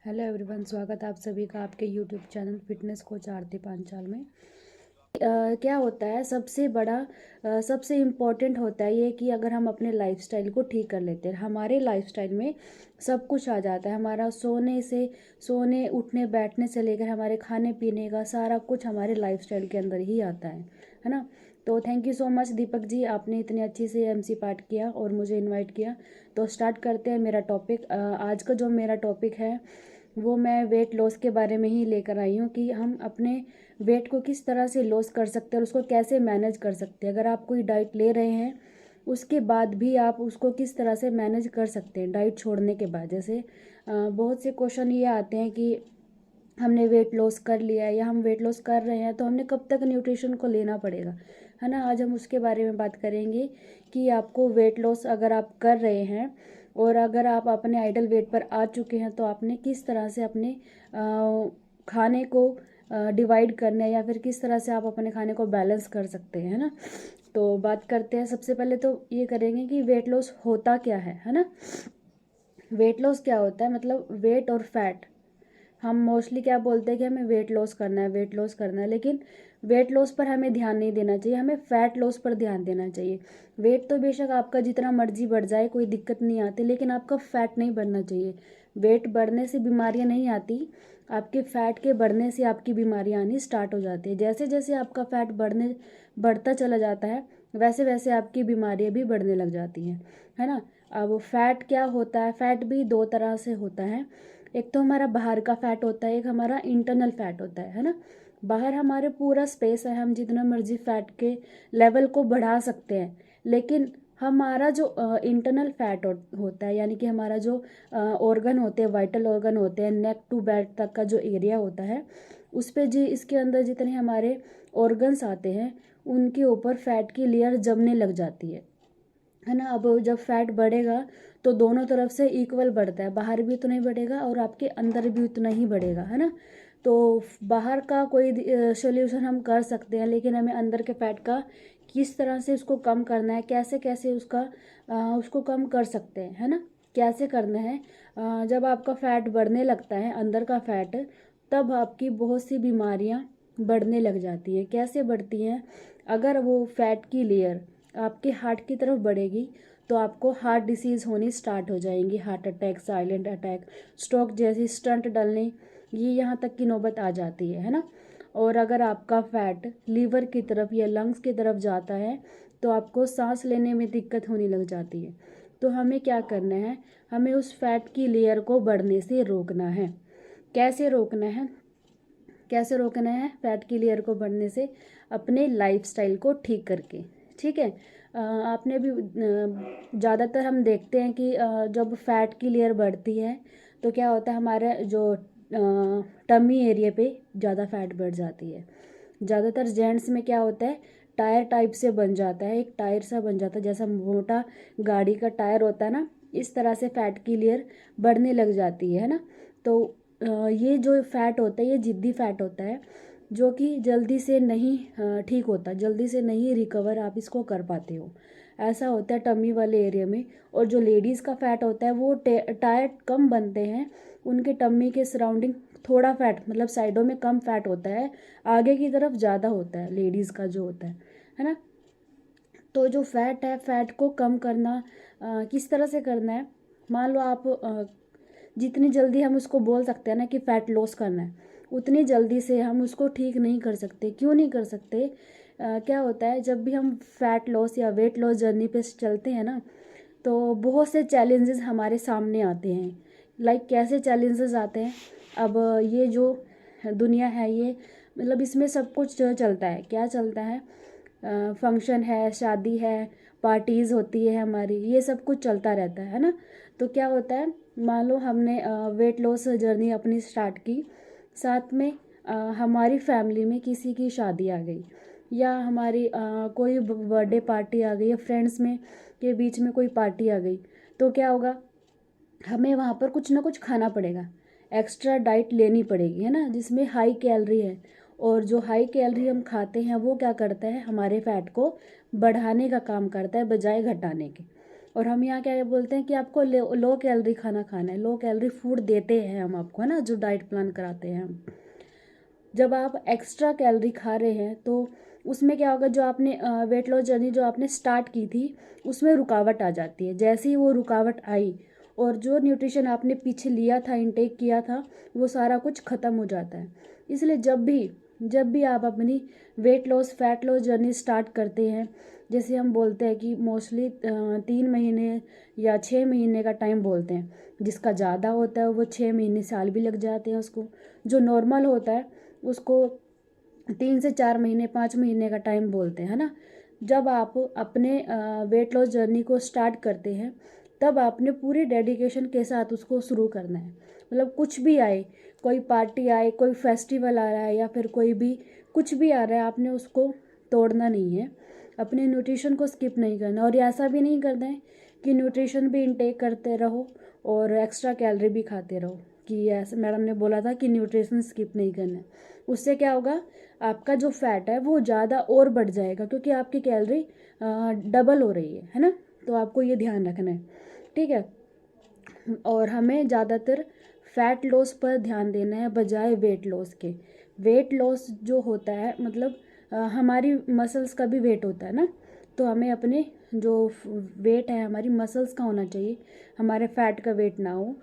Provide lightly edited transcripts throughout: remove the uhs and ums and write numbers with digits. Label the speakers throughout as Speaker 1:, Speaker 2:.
Speaker 1: Hello everyone, स्वागत है आप सभी का आपके यूट्यूब चैनल फिटनेस कोच आरती पांचाल में। क्या होता है सबसे बड़ा सबसे इम्पोर्टेंट होता है ये कि अगर हम अपने लाइफस्टाइल को ठीक कर लेते हैं, हमारे लाइफस्टाइल में सब कुछ आ जाता है। हमारा सोने उठने बैठने से लेकर हमारे खाने पीने का सारा कुछ हमारे लाइफस्टाइल के अंदर ही आता है ना। तो thank you so much Deepak ji, आपने इतनी अच्छी से एमसी पार्ट किया और मुझे इनवाइट किया। तो स्टार्ट करते हैं मेरा टॉपिक। आज का जो मेरा टॉपिक है वो मैं वेट लॉस के बारे में ही लेकर आई हूँ कि हम अपने वेट को किस तरह से लॉस कर सकते हैं और उसको कैसे मैनेज कर सकते हैं। अगर आप कोई डाइट ले रहे हैं उसके बाद भी आप उसको किस तरह से मैनेज कर सकते हैं डाइट छोड़ने के बाद। जैसे बहुत से क्वेश्चन ये आते हैं कि हमने वेट लॉस कर लिया है या हम वेट लॉस कर रहे हैं तो हमने कब तक न्यूट्रिशन को लेना पड़ेगा, है ना। आज हम उसके बारे में बात करेंगे कि आपको वेट लॉस अगर आप कर रहे हैं और अगर आप अपने आइडल वेट पर आ चुके हैं तो आपने किस तरह से अपने खाने को डिवाइड करना है या फिर किस तरह से आप अपने खाने को बैलेंस कर सकते हैं, है ना। तो बात करते हैं। सबसे पहले तो ये करेंगे कि वेट लॉस होता क्या है ना। वेट लॉस क्या होता है, मतलब वेट और फैट। हम मोस्टली क्या बोलते हैं कि हमें वेट लॉस करना है, वेट लॉस करना है, लेकिन वेट लॉस पर हमें ध्यान नहीं देना चाहिए, हमें फैट लॉस पर ध्यान देना चाहिए। वेट तो बेशक आपका जितना मर्जी बढ़ जाए, कोई दिक्कत नहीं आती, लेकिन आपका फैट नहीं बढ़ना चाहिए। वेट बढ़ने से बीमारियां नहीं आती, आपके फैट के बढ़ने से आपकी बीमारियां आनी स्टार्ट हो जाती है। जैसे जैसे आपका फैट बढ़ता चला जाता है वैसे वैसे आपकी बीमारियां भी बढ़ने लग जाती हैं, है ना। अब फैट क्या होता है, फैट भी दो तरह से होता है। एक तो हमारा बाहर का फैट होता है, एक हमारा इंटरनल फैट होता है ना। बाहर हमारे पूरा स्पेस है, हम जितना मर्जी फैट के लेवल को बढ़ा सकते हैं, लेकिन हमारा जो इंटरनल फैट होता है, यानी कि हमारा जो ऑर्गन होते हैं, वाइटल ऑर्गन होते हैं, नेक टू बैक तक का जो एरिया होता है उस पे जी इसके अंदर जितने हमारे ऑर्गन्स आते हैं उनके ऊपर फैट की लेयर जमने लग जाती है ना। अब जब फैट बढ़ेगा तो दोनों तरफ से इक्वल बढ़ता है, बाहर भी उतना ही बढ़ेगा और आपके अंदर भी उतना ही बढ़ेगा, है ना। तो बाहर का कोई सोल्यूशन हम कर सकते हैं, लेकिन हमें अंदर के फैट का किस तरह से उसको कम करना है, कैसे कैसे उसको कम कर सकते हैं, है ना। कैसे करना है, जब आपका फैट बढ़ने लगता है अंदर का फैट, तब आपकी बहुत सी बीमारियां बढ़ने लग जाती हैं। कैसे बढ़ती हैं, अगर वो फैट की लेयर आपके हार्ट की तरफ बढ़ेगी तो आपको हार्ट डिसीज़ होनी स्टार्ट हो जाएंगी। Heart attack, silent attack, stroke जैसी स्टंट डलने, ये यहाँ तक की नौबत आ जाती है ना। और अगर आपका फैट लीवर की तरफ या लंग्स की तरफ जाता है तो आपको सांस लेने में दिक्कत होने लग जाती है। तो हमें क्या करना है, हमें उस फैट की लेयर को बढ़ने से रोकना है। कैसे रोकना है, कैसे रोकना है फैट की लेयर को बढ़ने से, अपने लाइफस्टाइल को ठीक करके। ठीक है। आपने भी ज़्यादातर हम देखते हैं कि जब फैट की लेयर बढ़ती है तो क्या होता है, हमारे जो टमी एरिया पे ज़्यादा फैट बढ़ जाती है। ज़्यादातर जेंट्स में क्या होता है, टायर टाइप से बन जाता है, एक टायर सा बन जाता है, जैसा मोटा गाड़ी का टायर होता है ना, इस तरह से फैट की लेयर बढ़ने लग जाती है ना। तो ये जो फैट होता है ये जिद्दी फैट होता है, जो कि जल्दी से नहीं ठीक होता, जल्दी से नहीं रिकवर आप इसको कर पाते हो। ऐसा होता है टमी वाले एरिया में। और जो लेडीज़ का फैट होता है वो टायर कम बनते हैं, उनके टम्मी के सराउंडिंग थोड़ा फैट, मतलब साइडों में कम फैट होता है, आगे की तरफ ज़्यादा होता है लेडीज़ का जो होता है ना। तो जो फैट है, फैट को कम करना किस तरह से करना है, मान लो आप जितनी जल्दी हम उसको बोल सकते हैं ना कि फ़ैट लॉस करना है, उतनी जल्दी से हम उसको ठीक नहीं कर सकते। क्यों नहीं कर सकते, क्या होता है जब भी हम फैट लॉस या वेट लॉस जर्नी पे चलते हैं ना, तो बहुत से चैलेंजेस हमारे सामने आते हैं। लाइक कैसे चैलेंजेस आते हैं, अब ये जो दुनिया है ये, मतलब इसमें सब कुछ जो चलता है, क्या चलता है, फंक्शन है, शादी है, पार्टीज़ होती है हमारी, ये सब कुछ चलता रहता है ना। तो क्या होता है, मान लो हमने वेट लॉस जर्नी अपनी स्टार्ट की, साथ में हमारी फैमिली में किसी की शादी आ गई या हमारी कोई बर्थडे पार्टी आ गई या फ्रेंड्स में के बीच में कोई पार्टी आ गई, तो क्या होगा, हमें वहाँ पर कुछ ना कुछ खाना पड़ेगा, एक्स्ट्रा डाइट लेनी पड़ेगी, है ना, जिसमें हाई कैलोरी है। और जो हाई कैलोरी हम खाते हैं वो क्या करता है, हमारे फैट को बढ़ाने का काम करता है बजाय घटाने के। और हम यहाँ क्या बोलते हैं कि आपको लो कैलोरी खाना खाना है, लो कैलोरी फूड देते हैं हम आपको, है ना, जो डाइट प्लान कराते हैं हम। जब आप एक्स्ट्रा कैलोरी खा रहे हैं तो उसमें क्या होगा, जो आपने वेट लॉस जर्नी जो आपने स्टार्ट की थी उसमें रुकावट आ जाती है। जैसे ही वो रुकावट आई और जो न्यूट्रिशन आपने पीछे लिया था, इनटेक किया था, वो सारा कुछ ख़त्म हो जाता है। इसलिए जब भी आप अपनी weight loss fat loss journey start करते हैं, जैसे हम बोलते हैं कि मोस्टली 3 महीने या 6 महीने का टाइम बोलते हैं, जिसका ज़्यादा होता है वो 6 महीने साल भी लग जाते हैं उसको। जो नॉर्मल होता है उसको 3 से 4 महीने 5 महीने का टाइम बोलते हैं, है ना। जब आप अपने वेट लॉस जर्नी को स्टार्ट करते हैं तब आपने पूरी डेडिकेशन के साथ उसको शुरू करना है। मतलब कुछ भी आए, कोई पार्टी आए, कोई फेस्टिवल आ रहा है या फिर कोई भी कुछ भी आ रहा है, आपने उसको तोड़ना नहीं है, अपने न्यूट्रिशन को स्किप नहीं करना। और ऐसा भी नहीं करना है कि न्यूट्रिशन भी इनटेक करते रहो और एक्स्ट्रा कैलोरी भी खाते रहो, कि ऐसे मैडम ने बोला था कि न्यूट्रिशन स्किप नहीं करना है। उससे क्या होगा, आपका जो फैट है वो ज़्यादा और बढ़ जाएगा, क्योंकि आपकी कैलोरी डबल हो रही है ना। तो आपको ये ध्यान रखना है, ठीक है। और हमें ज़्यादातर फैट लॉस पर ध्यान देना है बजाय वेट लॉस के। वेट लॉस जो होता है मतलब हमारी मसल्स का भी वेट होता है ना, तो हमें अपने जो वेट है हमारी मसल्स का होना चाहिए, हमारे फैट का वेट ना हो।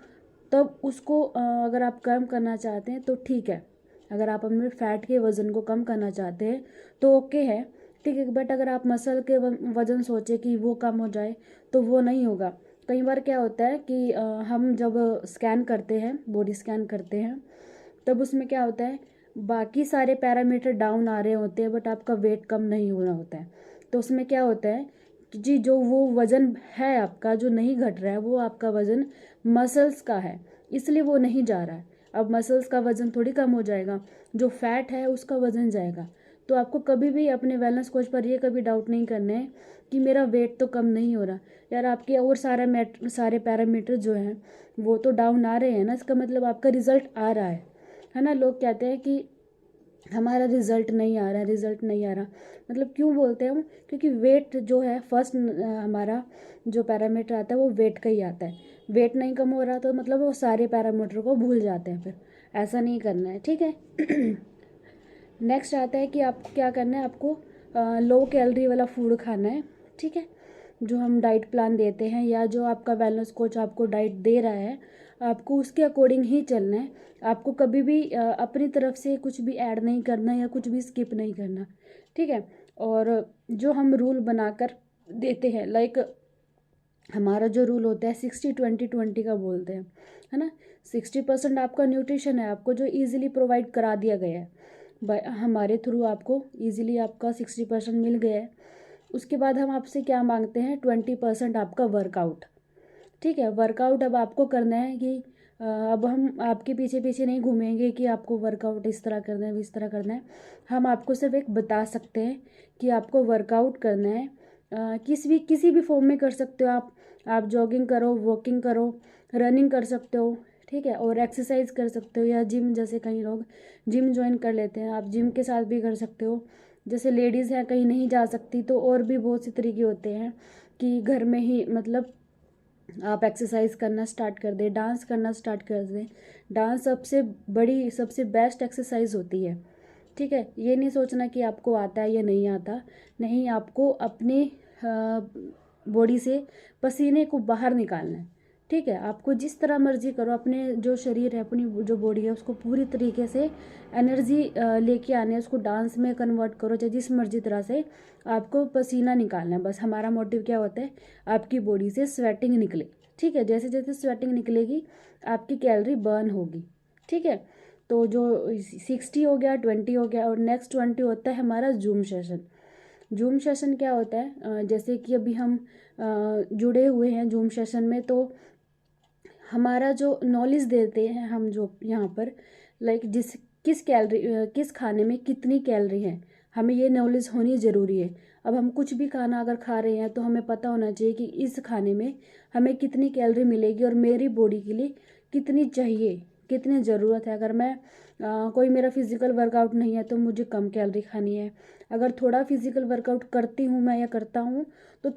Speaker 1: तब उसको अगर आप कम करना चाहते हैं तो ठीक है, अगर आप अपने फैट के वज़न को कम करना चाहते हैं तो ओके है, ठीक है। बट अगर आप मसल के वज़न सोचे कि वो कम हो जाए तो वो नहीं होगा। कई बार क्या होता है कि हम जब स्कैन करते हैं, बॉडी स्कैन करते हैं, तब उसमें क्या होता है, बाकी सारे पैरामीटर डाउन आ रहे होते हैं बट आपका वेट कम नहीं हो रहा होता है। तो उसमें क्या होता है कि जी जो वो वज़न है आपका जो नहीं घट रहा है, वो आपका वज़न मसल्स का है, इसलिए वो नहीं जा रहा है। अब मसल्स का वज़न थोड़ी कम हो जाएगा, जो फैट है उसका वज़न जाएगा। तो आपको कभी भी अपने वेलनेस कोच पर ये कभी डाउट नहीं करना है कि मेरा वेट तो कम नहीं हो रहा यार, आपके और सारे पैरामीटर जो हैं वो तो डाउन आ रहे हैं ना, इसका मतलब आपका रिजल्ट आ रहा है ना। लोग कहते हैं कि हमारा रिजल्ट नहीं आ रहा है, रिजल्ट नहीं आ रहा, मतलब क्यों बोलते हैं हम, क्योंकि वेट जो है फर्स्ट हमारा जो पैरामीटर आता है वो वेट का ही आता है। वेट नहीं कम हो रहा तो मतलब वो सारे पैरामीटर को भूल जाते हैं, फिर ऐसा नहीं करना है, ठीक है। नेक्स्ट आता है कि आपको क्या करना है, आपको लो कैलोरी वाला फूड खाना है, ठीक है। जो हम डाइट प्लान देते हैं या जो आपका वेलनेस कोच आपको डाइट दे रहा है, आपको उसके अकॉर्डिंग ही चलना है। आपको कभी भी अपनी तरफ से कुछ भी ऐड नहीं करना या कुछ भी स्किप नहीं करना, ठीक है। और जो हम रूल बनाकर देते हैं, लाइक हमारा जो रूल होता है 60-20-20 का बोलते हैं, है ना। 60% आपका न्यूट्रिशन है, आपको जो ईजिली प्रोवाइड करा दिया गया है हमारे थ्रू, आपको ईजिली आपका 60% मिल गया है। उसके बाद हम आपसे क्या मांगते हैं, 20% आपका वर्कआउट, ठीक है। वर्कआउट अब आपको करना है कि अब हम आपके पीछे पीछे नहीं घूमेंगे कि आपको वर्कआउट इस तरह करना है इस तरह करना है। हम आपको सिर्फ एक बता सकते हैं कि आपको वर्कआउट करना है, किसी भी फॉर्म में कर सकते हो आप जॉगिंग करो, वॉकिंग करो, रनिंग कर सकते हो, ठीक है। और एक्सरसाइज कर सकते हो या जिम, जैसे कई लोग जिम ज्वाइन कर लेते हैं, आप जिम के साथ भी कर सकते हो। जैसे लेडीज़ हैं कहीं नहीं जा सकती तो और भी बहुत से तरीके होते हैं कि घर में ही मतलब आप एक्सरसाइज करना स्टार्ट कर दें, डांस करना स्टार्ट कर दें। डांस सबसे बड़ी सबसे बेस्ट एक्सरसाइज होती है, ठीक है। ये नहीं सोचना कि आपको आता है या नहीं आता, नहीं, आपको अपने बॉडी से पसीने को बाहर निकालना है, ठीक है। आपको जिस तरह मर्जी करो, अपने जो शरीर है, अपनी जो बॉडी है, उसको पूरी तरीके से एनर्जी लेके आने, उसको डांस में कन्वर्ट करो, चाहे जिस मर्जी तरह से आपको पसीना निकालना है। बस हमारा मोटिव क्या होता है, आपकी बॉडी से स्वेटिंग निकले, ठीक है। जैसे जैसे स्वेटिंग निकलेगी आपकी कैलोरी बर्न होगी, ठीक है। तो जो 60 हो गया, 20 हो गया, और नेक्स्ट 20 होता है हमारा जूम सेशन। जूम सेशन क्या होता है, जैसे कि अभी हम जुड़े हुए हैं जूम सेशन में, तो हमारा जो नॉलेज देते हैं हम जो यहाँ पर, लाइक किस खाने में कितनी कैलोरी है, हमें ये नॉलेज होनी ज़रूरी है। अब हम कुछ भी खाना अगर खा रहे हैं तो हमें पता होना चाहिए कि इस खाने में हमें कितनी कैलोरी मिलेगी और मेरी बॉडी के लिए कितनी चाहिए, कितनी ज़रूरत है। अगर मैं कोई मेरा फिज़िकल वर्कआउट नहीं है तो मुझे कम कैलोरी खानी है। अगर थोड़ा फिज़िकल वर्कआउट करती हूँ मैं या करता हूँ तो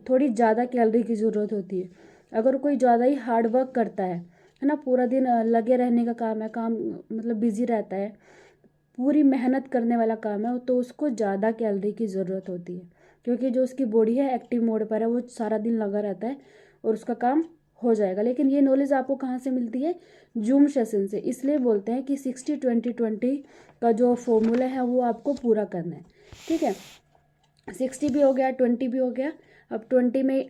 Speaker 1: थोड़ी ज़्यादा कैलोरी की ज़रूरत होती है। अगर कोई ज़्यादा ही हार्ड वर्क करता है ना, पूरा दिन लगे रहने का काम है, काम मतलब बिज़ी रहता है, पूरी मेहनत करने वाला काम है, तो उसको ज़्यादा कैलोरी की ज़रूरत होती है, क्योंकि जो उसकी बॉडी है एक्टिव मोड पर है, वो सारा दिन लगा रहता है और उसका काम हो जाएगा। लेकिन ये नॉलेज आपको कहाँ से मिलती है? जूम सेशन से। इसलिए बोलते हैं कि 60-20-20 का जो फॉर्मूला है वो आपको पूरा करना है। ठीक है, 60 भी हो गया, 20 भी हो गया। अब 20 में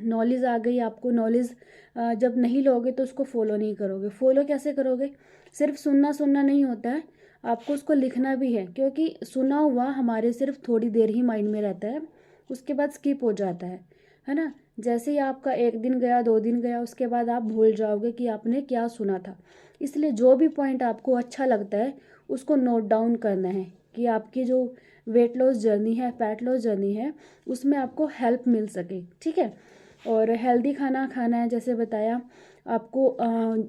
Speaker 1: नॉलेज आ गई आपको। नॉलेज जब नहीं लोगे तो उसको फॉलो नहीं करोगे। फॉलो कैसे करोगे? सिर्फ सुनना सुनना नहीं होता है, आपको उसको लिखना भी है, क्योंकि सुना हुआ हमारे सिर्फ थोड़ी देर ही माइंड में रहता है, उसके बाद स्किप हो जाता है ना। जैसे ही आपका 1 दिन गया, 2 दिन गया, उसके बाद आप भूल जाओगे कि आपने क्या सुना था। इसलिए जो भी पॉइंट आपको अच्छा लगता है उसको नोट डाउन करना है, कि आपकी जो वेट लॉस जर्नी है, फैट लॉस जर्नी है, उसमें आपको हेल्प मिल सके। ठीक है, और हेल्दी खाना खाना है, जैसे बताया आपको।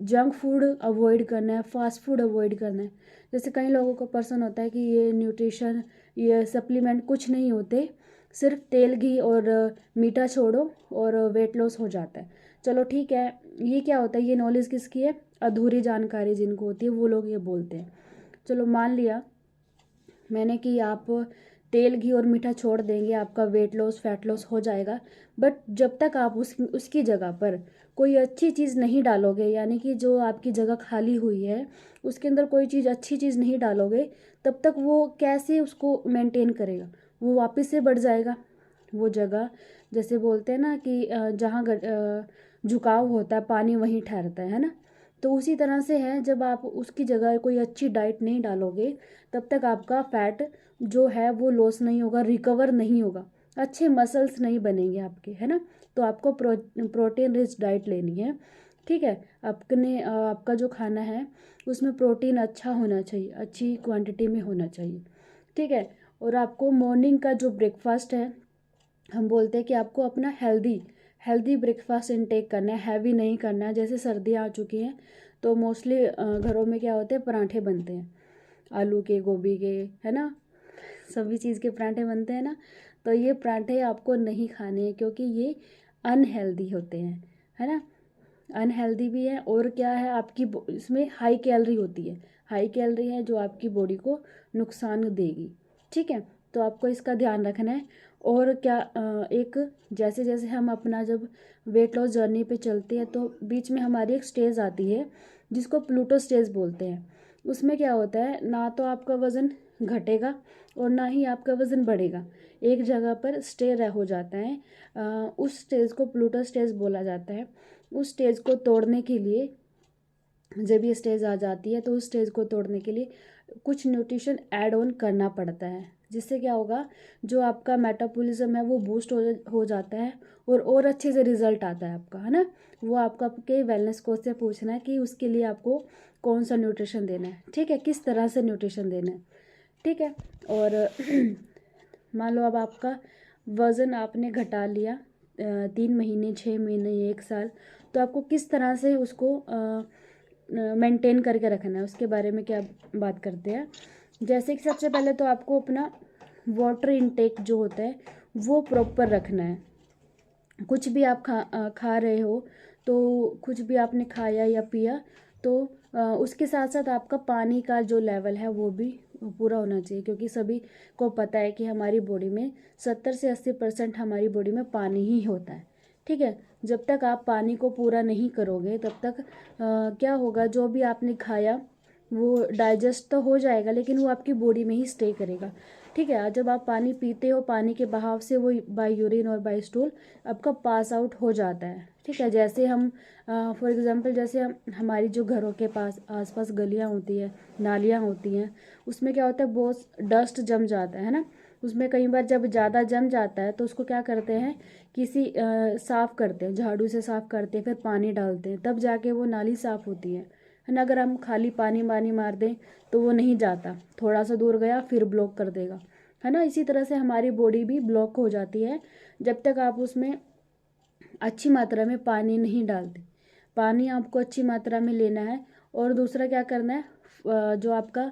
Speaker 1: जंक फूड अवॉइड करना है, फास्ट फूड अवॉइड करना है। जैसे कई लोगों को पर्सन होता है कि ये न्यूट्रिशन, ये सप्लीमेंट कुछ नहीं होते, सिर्फ तेल घी और मीठा छोड़ो और वेट लॉस हो जाता है। चलो ठीक है, ये क्या होता है? ये नॉलेज किसकी है? अधूरी जानकारी जिनको होती है वो लोग ये बोलते हैं। चलो मान लिया मैंने कि आप तेल घी और मीठा छोड़ देंगे, आपका वेट लॉस फैट लॉस हो जाएगा। बट जब तक आप उसकी जगह पर कोई अच्छी चीज़ नहीं डालोगे, यानी कि जो आपकी जगह खाली हुई है उसके अंदर कोई चीज़, अच्छी चीज़ नहीं डालोगे, तब तक वो कैसे उसको मेंटेन करेगा? वो वापस से बढ़ जाएगा वो जगह। जैसे बोलते हैं ना कि जहाँ झुकाव होता है पानी वहीं ठहरता है ना। तो उसी तरह से है, जब आप उसकी जगह कोई अच्छी डाइट नहीं डालोगे तब तक आपका फैट जो है वो लॉस नहीं होगा, रिकवर नहीं होगा, अच्छे मसल्स नहीं बनेंगे आपके, है ना। तो आपको प्रोटीन रिच डाइट लेनी है। ठीक है, आपका जो खाना है उसमें प्रोटीन अच्छा होना चाहिए, अच्छी क्वांटिटी में होना चाहिए। ठीक है, और आपको मॉर्निंग का जो ब्रेकफास्ट है, हम बोलते हैं कि आपको अपना हेल्दी हेल्दी ब्रेकफास्ट इनटेक करना है, हैवी नहीं करना है। जैसे सर्दियाँ आ चुकी हैं तो मोस्टली घरों में क्या होते हैं, पराठे बनते हैं, आलू के, गोभी के, है ना, सभी चीज़ के पराठे बनते हैं ना। तो ये पराठे आपको नहीं खाने हैं, क्योंकि ये अनहेल्दी होते हैं, है ना। अनहेल्दी भी है, और क्या है, आपकी इसमें हाई कैलोरी होती है, हाई कैलोरी है जो आपकी बॉडी को नुकसान देगी। ठीक है, तो आपको इसका ध्यान रखना है। और क्या एक, जैसे जैसे हम अपना जब वेट लॉस जर्नी पे चलते हैं तो बीच में हमारी एक स्टेज आती है जिसको प्लूटो स्टेज बोलते हैं। उसमें क्या होता है, ना तो आपका वज़न घटेगा और ना ही आपका वज़न बढ़ेगा, एक जगह पर स्टे रह हो जाता है। उस स्टेज को प्लूटो स्टेज बोला जाता है। उस स्टेज को तोड़ने के लिए, जब ये स्टेज आ जाती है तो उस स्टेज को तोड़ने के लिए कुछ न्यूट्रिशन ऐड ऑन करना पड़ता है, जिससे क्या होगा, जो आपका मेटाबॉलिज्म है वो बूस्ट हो जाता है और अच्छे से रिजल्ट आता है आपका, है ना। वो आपका आपके वेलनेस कोच से पूछना है कि उसके लिए आपको कौन सा न्यूट्रिशन देना है। ठीक है, किस तरह से न्यूट्रिशन देना है। ठीक है, और मान लो अब आपका वज़न आपने घटा लिया 3 महीने, 6 महीने, 1 साल, तो आपको किस तरह से उसको मेंटेन करके रखना है, उसके बारे में क्या बात करते हैं। जैसे कि सबसे पहले तो आपको अपना वाटर इनटेक जो होता है वो प्रॉपर रखना है। कुछ भी आप खा रहे हो, तो कुछ भी आपने खाया या पिया तो उसके साथ साथ आपका पानी का जो लेवल है वो भी पूरा होना चाहिए, क्योंकि सभी को पता है कि हमारी बॉडी में 70 से 80% हमारी बॉडी में पानी ही होता है। ठीक है, जब तक आप पानी को पूरा नहीं करोगे तब तक क्या होगा, जो भी आपने खाया वो डाइजेस्ट तो हो जाएगा लेकिन वो आपकी बॉडी में ही स्टे करेगा। ठीक है, जब आप पानी पीते हो, पानी के बहाव से वो बाय यूरिन और बाय स्टूल आपका पास आउट हो जाता है। ठीक है, जैसे हम फॉर एग्जांपल, जैसे हमारी जो घरों के पास आसपास गलियां होती है, नालियां होती हैं, उसमें क्या होता है, बहुत डस्ट जम जाता है ना। उसमें कई बार जब ज़्यादा जम जाता है तो उसको क्या करते हैं, किसी साफ़ करते हैं, झाड़ू से साफ़ करते हैं, फिर पानी डालते हैं, तब जाके वो नाली साफ़ होती है ना। अगर हम खाली पानी पानी मार दें तो वो नहीं जाता, थोड़ा सा दूर गया फिर ब्लॉक कर देगा, है ना। इसी तरह से हमारी बॉडी भी ब्लॉक हो जाती है जब तक आप उसमें अच्छी मात्रा में पानी नहीं डालते। पानी आपको अच्छी मात्रा में लेना है और दूसरा क्या करना है, जो आपका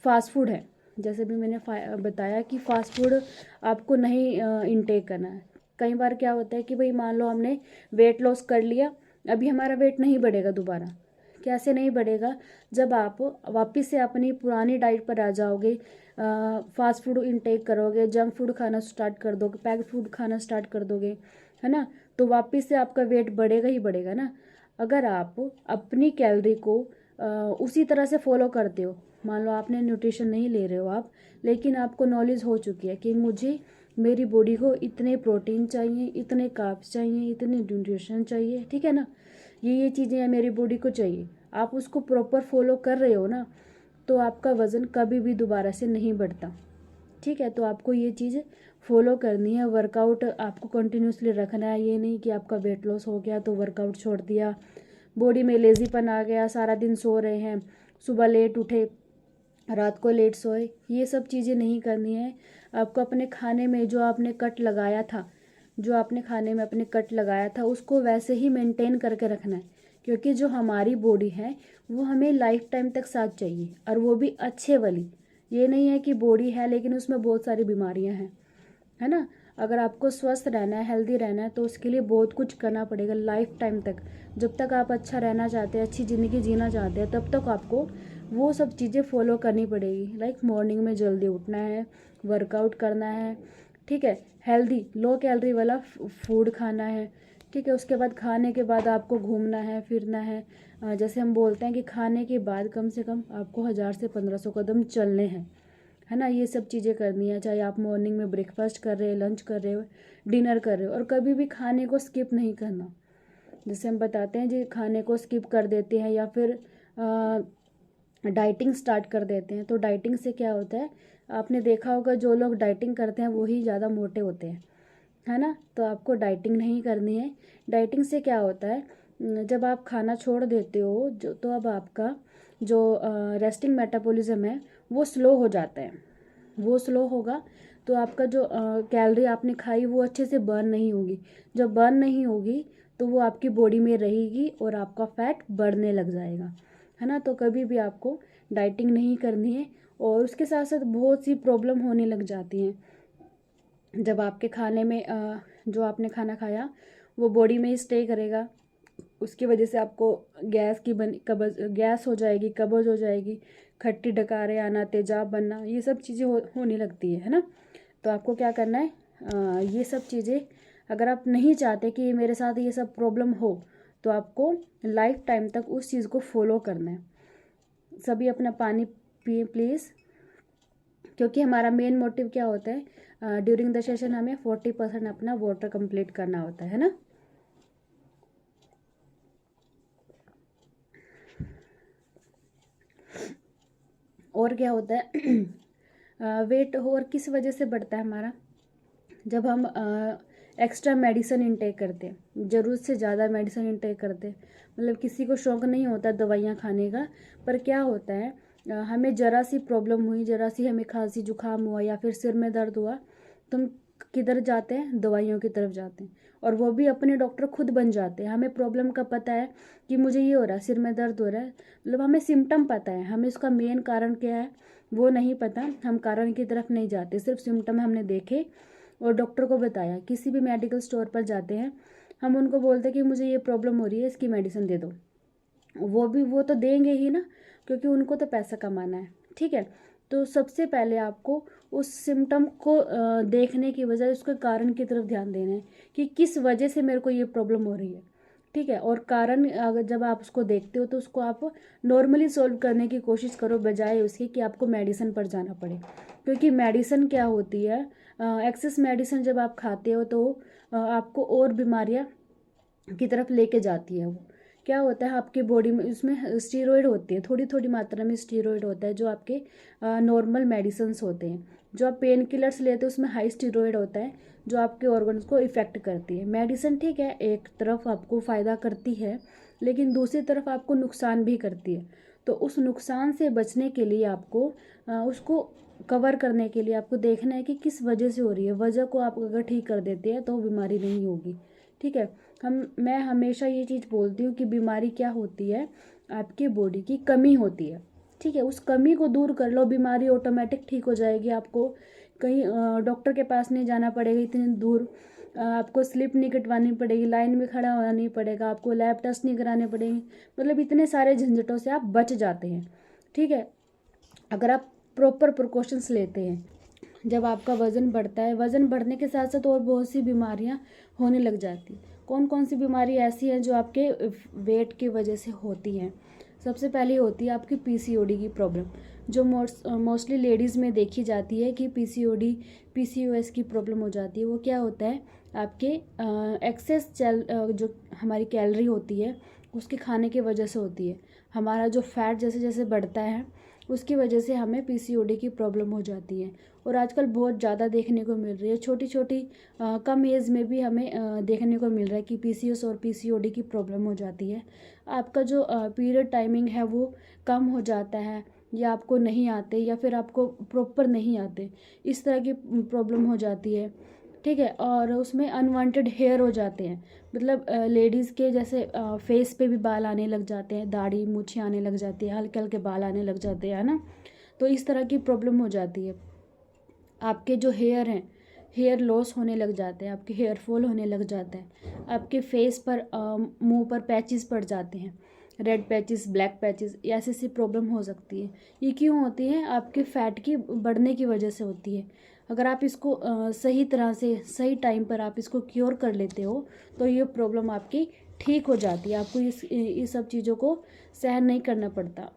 Speaker 1: फास्ट फूड है, जैसे भी मैंने बताया कि फास्ट फूड आपको नहीं इनटेक करना है। कई बार क्या होता है कि भाई मान लो हमने वेट लॉस कर लिया, अभी हमारा वेट नहीं बढ़ेगा दोबारा। कैसे नहीं बढ़ेगा, जब आप वापस से अपनी पुरानी डाइट पर आ जाओगे, फास्ट फूड इनटेक करोगे, जंक फूड खाना स्टार्ट कर दोगे, पैक्ड फूड खाना स्टार्ट कर दोगे, है ना, तो वापस से आपका वेट बढ़ेगा ही बढ़ेगा ना। अगर आप अपनी कैलोरी को उसी तरह से फॉलो करते हो, मान लो आपने न्यूट्रिशन नहीं ले रहे हो आप, लेकिन आपको नॉलेज हो चुकी है कि मुझे मेरी बॉडी को इतने प्रोटीन चाहिए, इतने कार्ब्स चाहिए, इतने न्यूट्रिशन चाहिए, ठीक है ना, ये चीज़ें हैं मेरी बॉडी को चाहिए, आप उसको प्रॉपर फॉलो कर रहे हो ना, तो आपका वज़न कभी भी दोबारा से नहीं बढ़ता। ठीक है, तो आपको ये चीज़ फॉलो करनी है। वर्कआउट आपको कंटिन्यूसली रखना है, ये नहीं कि आपका वेट लॉस हो गया तो वर्कआउट छोड़ दिया, बॉडी में लेज़ीपन आ गया, सारा दिन सो रहे हैं, सुबह लेट उठे, रात को लेट सोए, ये सब चीज़ें नहीं करनी है। आपको अपने खाने में जो आपने कट लगाया था, जो आपने खाने में अपने कट लगाया था, उसको वैसे ही मेंटेन करके रखना है, क्योंकि जो हमारी बॉडी है वो हमें लाइफ टाइम तक साथ चाहिए, और वो भी अच्छे वाली। ये नहीं है कि बॉडी है लेकिन उसमें बहुत सारी बीमारियां हैं, है ना। अगर आपको स्वस्थ रहना है, हेल्दी रहना है, तो उसके लिए बहुत कुछ करना पड़ेगा लाइफ टाइम तक। जब तक आप अच्छा रहना चाहते हैं, अच्छी ज़िंदगी जीना चाहते हैं, तब तक आपको वो सब चीज़ें फॉलो करनी पड़ेगी। लाइक मॉर्निंग में जल्दी उठना है, वर्कआउट करना है, ठीक है, हेल्दी लो कैलोरी वाला फूड खाना है, ठीक है। उसके बाद खाने के बाद आपको घूमना है, फिरना है। जैसे हम बोलते हैं कि खाने के बाद कम से कम आपको 1000 से 1500 कदम चलने हैं, है ना। ये सब चीज़ें करनी है, चाहे आप मॉर्निंग में ब्रेकफास्ट कर रहे हो, लंच कर रहे हो, डिनर कर रहे हो, और कभी भी खाने को स्किप नहीं करना। जैसे हम बताते हैं जी, खाने को स्किप कर देते हैं या फिर डाइटिंग स्टार्ट कर देते हैं, तो डाइटिंग से क्या होता है, आपने देखा होगा जो लोग डाइटिंग करते हैं वही ज़्यादा मोटे होते हैं, है ना। तो आपको डाइटिंग नहीं करनी है। डाइटिंग से क्या होता है, जब आप खाना छोड़ देते हो जो, तो अब आपका जो रेस्टिंग मेटाबॉलिज्म है वो स्लो हो जाता है। वो स्लो होगा तो आपका जो कैलोरी आपने खाई वो अच्छे से बर्न नहीं होगी। जब बर्न नहीं होगी तो वो आपकी बॉडी में रहेगी और आपका फैट बढ़ने लग जाएगा, है ना। तो कभी भी आपको डाइटिंग नहीं करनी है। और उसके साथ साथ बहुत सी प्रॉब्लम होने लग जाती हैं। जब आपके खाने में जो आपने खाना खाया वो बॉडी में ही स्टे करेगा, उसकी वजह से आपको गैस की कब्ज, गैस हो जाएगी, कब्ज हो जाएगी, खट्टी डकारें आना, तेजाब बनना, ये सब चीज़ें होने लगती है ना। तो आपको क्या करना है, ये सब चीज़ें अगर आप नहीं चाहते कि मेरे साथ ये सब प्रॉब्लम हो, तो आपको लाइफ टाइम तक उस चीज़ को फॉलो करना है। सभी अपना पानी पिए प्लीज़, क्योंकि हमारा मेन मोटिव क्या होता है, ड्यूरिंग द सेशन हमें 40% अपना वाटर कंप्लीट करना होता है ना। और क्या होता है वेट और किस वजह से बढ़ता है हमारा, जब हम एक्स्ट्रा मेडिसिन इनटेक करते हैं, ज़रूरत से ज़्यादा मेडिसिन इनटेक करते हैं। मतलब किसी को शौक़ नहीं होता दवाइयाँ खाने का, पर क्या होता है, हमें ज़रा सी प्रॉब्लम हुई, ज़रा सी हमें खांसी जुकाम हुआ या फिर सिर में दर्द हुआ, तो हम किधर जाते हैं, दवाइयों की तरफ जाते हैं, और वो भी अपने डॉक्टर खुद बन जाते हैं। हमें प्रॉब्लम का पता है कि मुझे ये हो रहा है, सिर में दर्द हो रहा है, मतलब हमें सिम्टम पता है, हमें इसका मेन कारण क्या है वो नहीं पता, हम कारण की तरफ नहीं जाते, सिर्फ सिम्टम हमने देखे और डॉक्टर को बताया। किसी भी मेडिकल स्टोर पर जाते हैं, हम उनको बोलते हैं कि मुझे ये प्रॉब्लम हो रही है, इसकी मेडिसिन दे दो, वो तो देंगे ही ना, क्योंकि उनको तो पैसा कमाना है, ठीक है। तो सबसे पहले आपको उस सिम्टम को देखने की बजाय उसके कारण की तरफ ध्यान देना है कि किस वजह से मेरे को ये प्रॉब्लम हो रही है, ठीक है। और कारण अगर जब आप उसको देखते हो तो उसको आप नॉर्मली सॉल्व करने की कोशिश करो, बजाय उसके कि आपको मेडिसिन पर जाना पड़े। क्योंकि मेडिसिन क्या होती है, एक्सेस मेडिसिन जब आप खाते हो तो आपको और बीमारियां की तरफ लेके जाती है। वो क्या होता है, आपके बॉडी में उसमें स्टीरॉयड होती है, थोड़ी थोड़ी मात्रा में स्टीरॉयड होता है, जो आपके नॉर्मल मेडिसिन्स होते हैं। जो आप पेन किलर्स लेते हो उसमें हाई स्टीरॉयड होता है, जो आपके ऑर्गन्स को इफ़ेक्ट करती है। मेडिसिन ठीक है, एक तरफ आपको फ़ायदा करती है, लेकिन दूसरी तरफ आपको नुकसान भी करती है। तो उस नुकसान से बचने के लिए आपको उसको कवर करने के लिए आपको देखना है कि किस वजह से हो रही है। वजह को आप अगर ठीक कर देते हैं तो बीमारी नहीं होगी, ठीक है। मैं हमेशा ये चीज़ बोलती हूँ कि बीमारी क्या होती है, आपकी बॉडी की कमी होती है। ठीक है, उस कमी को दूर कर लो, बीमारी ऑटोमेटिक ठीक हो जाएगी। आपको कहीं डॉक्टर के पास नहीं जाना पड़ेगा इतनी दूर, आपको स्लिप नहीं कटवानी पड़ेगी, लाइन में खड़ा होना नहीं पड़ेगा, आपको लैब टेस्ट नहीं कराने पड़ेंगे, मतलब इतने सारे झंझटों से आप बच जाते हैं। ठीक है, अगर आप प्रॉपर प्रिकॉशंस लेते हैं। जब आपका वज़न बढ़ता है, वज़न बढ़ने के साथ साथ और बहुत सी बीमारियां होने लग जाती। कौन कौन सी बीमारी ऐसी हैं जो आपके वेट की वजह से होती हैं? सबसे पहले होती है आपकी पीसीओडी की प्रॉब्लम, जो मोस्टली लेडीज़ में देखी जाती है कि पीसीओडी पीसीओएस की प्रॉब्लम हो जाती है। वो क्या होता है, आपके एक्सेस जो हमारी कैलोरी होती है उसके खाने की वजह से होती है। हमारा जो फैट जैसे जैसे बढ़ता है उसकी वजह से हमें पीसीओडी की प्रॉब्लम हो जाती है, और आजकल बहुत ज़्यादा देखने को मिल रही है। छोटी छोटी कम एज में भी हमें देखने को मिल रहा है कि पीसीओएस और पीसीओडी की प्रॉब्लम हो जाती है। आपका जो पीरियड टाइमिंग है वो कम हो जाता है, या आपको नहीं आते, या फिर आपको प्रॉपर नहीं आते, इस तरह की प्रॉब्लम हो जाती है। ठीक है, और उसमें अनवांटेड हेयर हो जाते हैं, मतलब लेडीज़ के जैसे फेस पे भी बाल आने लग जाते हैं, दाढ़ी मूछें आने लग जाती है, हल्के हल्के बाल आने लग जाते हैं, है ना। तो इस तरह की प्रॉब्लम हो जाती है। आपके जो हेयर हैं, हेयर लॉस होने लग जाते हैं, आपके हेयर फॉल होने लग जाता है, आपके फेस पर मुंह पर पैचेस पड़ जाते हैं, रेड पैचेस, ब्लैक पैचेस, ऐसी सी प्रॉब्लम हो सकती है। ये क्यों होती है? आपके फैट की बढ़ने की वजह से होती है। अगर आप इसको सही तरह से सही टाइम पर आप इसको क्योर कर लेते हो तो ये प्रॉब्लम आपकी ठीक हो जाती है, आपको इस सब चीज़ों को सहन नहीं करना पड़ता।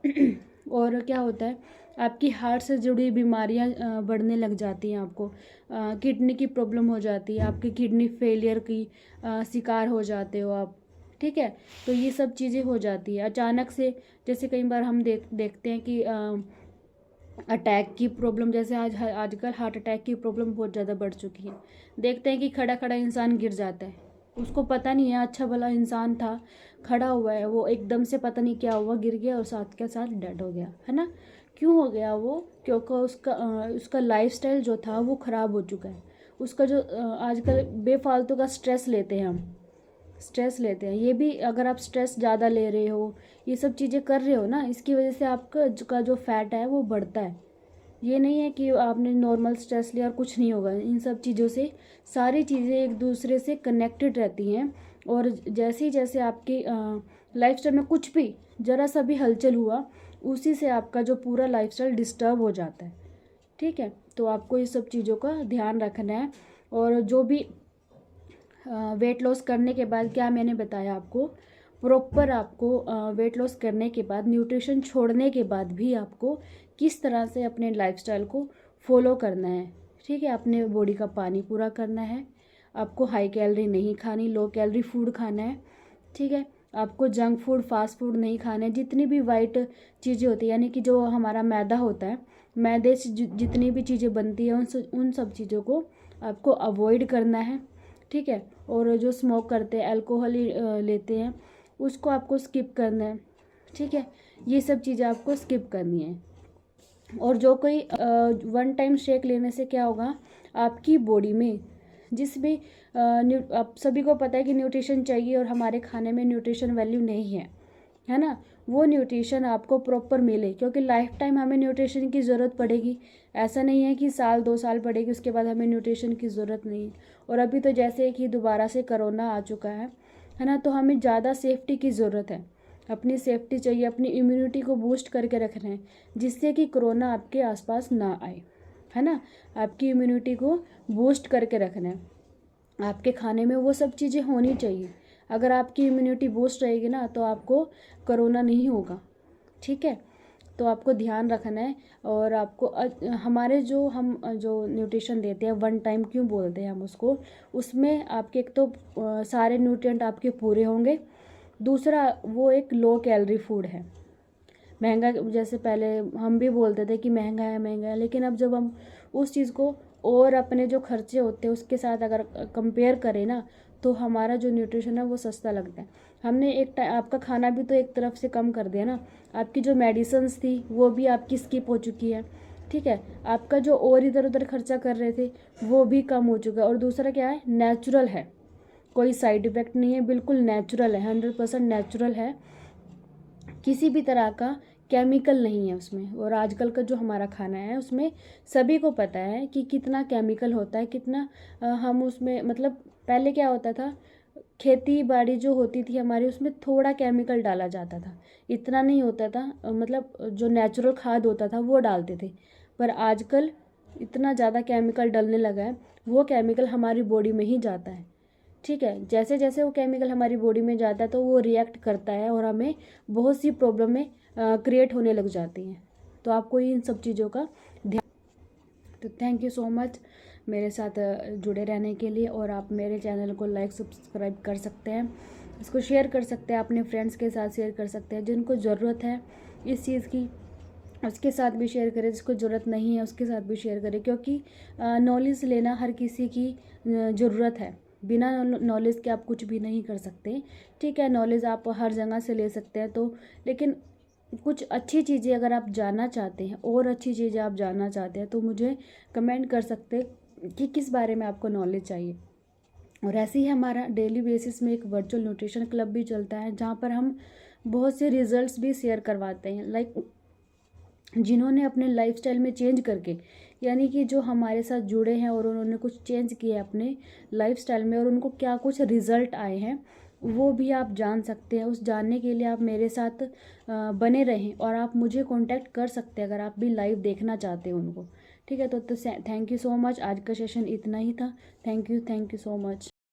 Speaker 1: और क्या होता है, आपकी हार्ट से जुड़ी बीमारियां बढ़ने लग जाती हैं, आपको किडनी की प्रॉब्लम हो जाती है, आपकी किडनी फेलियर की शिकार हो जाते हो आप। ठीक है, तो ये सब चीज़ें हो जाती है अचानक से। जैसे कई बार हम देखते हैं कि अटैक की प्रॉब्लम, जैसे आजकल हार्ट अटैक की प्रॉब्लम बहुत ज़्यादा बढ़ चुकी है। देखते हैं कि खड़ा खड़ा इंसान गिर जाता है, उसको पता नहीं है, अच्छा भला इंसान था, खड़ा हुआ है, वो एकदम से पता नहीं क्या हुआ, गिर गया और साथ के साथ डेड हो गया, है ना। क्यों हो गया वो? क्योंकि उसका लाइफस्टाइल जो था वो ख़राब हो चुका है। उसका जो आजकल बेफालतू का स्ट्रेस लेते हैं हम, स्ट्रेस लेते हैं, ये भी अगर आप स्ट्रेस ज़्यादा ले रहे हो, ये सब चीज़ें कर रहे हो ना, इसकी वजह से आपका जो फैट है वो बढ़ता है। ये नहीं है कि आपने नॉर्मल स्ट्रेस लिया और कुछ नहीं होगा। इन सब चीज़ों से सारी चीज़ें एक दूसरे से कनेक्टेड रहती हैं, और जैसे जैसे आपकी लाइफस्टाइल में कुछ भी ज़रा सा भी हलचल हुआ, उसी से आपका जो पूरा लाइफस्टाइल डिस्टर्ब हो जाता है। ठीक है, तो आपको ये सब चीज़ों का ध्यान रखना है। और जो भी वेट लॉस करने के बाद, क्या मैंने बताया आपको, प्रॉपर आपको वेट लॉस करने के बाद, न्यूट्रिशन छोड़ने के बाद भी आपको किस तरह से अपने लाइफस्टाइल को फॉलो करना है। ठीक है, अपने बॉडी का पानी पूरा करना है, आपको हाई कैलोरी नहीं खानी, लो कैलोरी फूड खाना है। ठीक है, आपको जंक फूड, फास्ट फूड नहीं खाना है। जितनी भी वाइट चीज़ें होती है, यानी कि जो हमारा मैदा होता है, मैदे से जितनी भी चीज़ें बनती हैं उन सब चीज़ों को आपको अवॉइड करना है। ठीक है, और जो स्मोक करते हैं, अल्कोहल लेते हैं, उसको आपको स्किप करना है। ठीक है, ये सब चीज़ें आपको स्किप करनी है। और जो कोई वन टाइम शेक लेने से क्या होगा, आपकी बॉडी में जिस भी आप सभी को पता है कि न्यूट्रिशन चाहिए, और हमारे खाने में न्यूट्रिशन वैल्यू नहीं है ना। वो न्यूट्रिशन आपको प्रॉपर मिले, क्योंकि लाइफ टाइम हमें न्यूट्रिशन की ज़रूरत पड़ेगी। ऐसा नहीं है कि साल 2 साल पड़ेगी उसके बाद हमें न्यूट्रिशन की ज़रूरत नहीं। और अभी तो जैसे कि दोबारा से कोरोना आ चुका है ना, तो हमें ज़्यादा सेफ्टी की ज़रूरत है। अपनी सेफ्टी चाहिए, अपनी इम्यूनिटी को बूस्ट करके रखना है, जिससे कि कोरोना आपके आसपास ना आए, है ना। आपकी इम्यूनिटी को बूस्ट करके रखना है। आपके खाने में वो सब चीज़ें होनी चाहिए। अगर आपकी इम्यूनिटी बूस्ट रहेगी ना, तो आपको कोरोना नहीं होगा। ठीक है, तो आपको ध्यान रखना है। और आपको हमारे हम जो न्यूट्रिशन देते हैं, वन टाइम क्यों बोलते हैं हम उसको, उसमें आपके एक तो सारे न्यूट्रिएंट आपके पूरे होंगे। दूसरा, वो एक लो कैलोरी फूड है। महंगा, जैसे पहले हम भी बोलते थे कि महंगा है, लेकिन अब जब हम उस चीज़ को और अपने जो खर्चे होते हैं उसके साथ अगर कंपेयर करें ना, तो हमारा जो न्यूट्रिशन है वो सस्ता लगता है। हमने आपका खाना भी तो एक तरफ से कम कर दिया ना, आपकी जो मेडिसिन्स थी वो भी आपकी स्किप हो चुकी है। ठीक है, आपका जो और इधर उधर खर्चा कर रहे थे वो भी कम हो चुका है। और दूसरा क्या है, नेचुरल है, कोई साइड इफ़ेक्ट नहीं है, बिल्कुल नेचुरल है, 100% नेचुरल है। किसी भी तरह का केमिकल नहीं है उसमें। और आजकल का जो हमारा खाना है उसमें सभी को पता है कि कितना केमिकल होता है, कितना हम उसमें मतलब पहले क्या होता था, खेती बाड़ी जो होती थी हमारी उसमें थोड़ा केमिकल डाला जाता था, इतना नहीं होता था, मतलब जो नेचुरल खाद होता था वो डालते थे। पर आजकल इतना ज़्यादा केमिकल डलने लगा है, वो केमिकल हमारी बॉडी में ही जाता है। ठीक है, जैसे जैसे वो केमिकल हमारी बॉडी में जाता है तो वो रिएक्ट करता है और हमें बहुत सी प्रॉब्लमें क्रिएट होने लग जाती हैं। तो आपको इन सब चीज़ों का ध्यान। तो थैंक यू सो मच मेरे साथ जुड़े रहने के लिए। और आप मेरे चैनल को लाइक सब्सक्राइब कर सकते हैं, इसको शेयर कर सकते हैं, अपने फ्रेंड्स के साथ शेयर कर सकते हैं, जिनको ज़रूरत है इस चीज़ की उसके साथ भी शेयर करें, जिसको ज़रूरत नहीं है उसके साथ भी शेयर करें। क्योंकि नॉलेज लेना हर किसी की ज़रूरत है, बिना नॉलेज के आप कुछ भी नहीं कर सकते। ठीक है, नॉलेज आप हर जगह से ले सकते हैं तो, लेकिन कुछ अच्छी चीज़ें अगर आप जानना चाहते हैं और अच्छी चीज़ें आप जानना चाहते हैं तो मुझे कमेंट कर सकते हैं कि किस बारे में आपको नॉलेज चाहिए। और ऐसे ही हमारा डेली बेसिस में एक वर्चुअल न्यूट्रिशन क्लब भी चलता है, जहाँ पर हम बहुत से रिजल्ट्स भी शेयर करवाते हैं, लाइक जिन्होंने अपने लाइफस्टाइल में चेंज करके, यानी कि जो हमारे साथ जुड़े हैं और उन्होंने कुछ चेंज किया है अपने लाइफस्टाइल में और उनको क्या कुछ रिजल्ट आए हैं, वो भी आप जान सकते हैं। उस जानने के लिए आप मेरे साथ बने रहें और आप मुझे कांटेक्ट कर सकते हैं अगर आप भी लाइव देखना चाहते हैं उनको। ठीक है, तो थैंक यू सो मच। आज का सेशन इतना ही था। Thank you so much.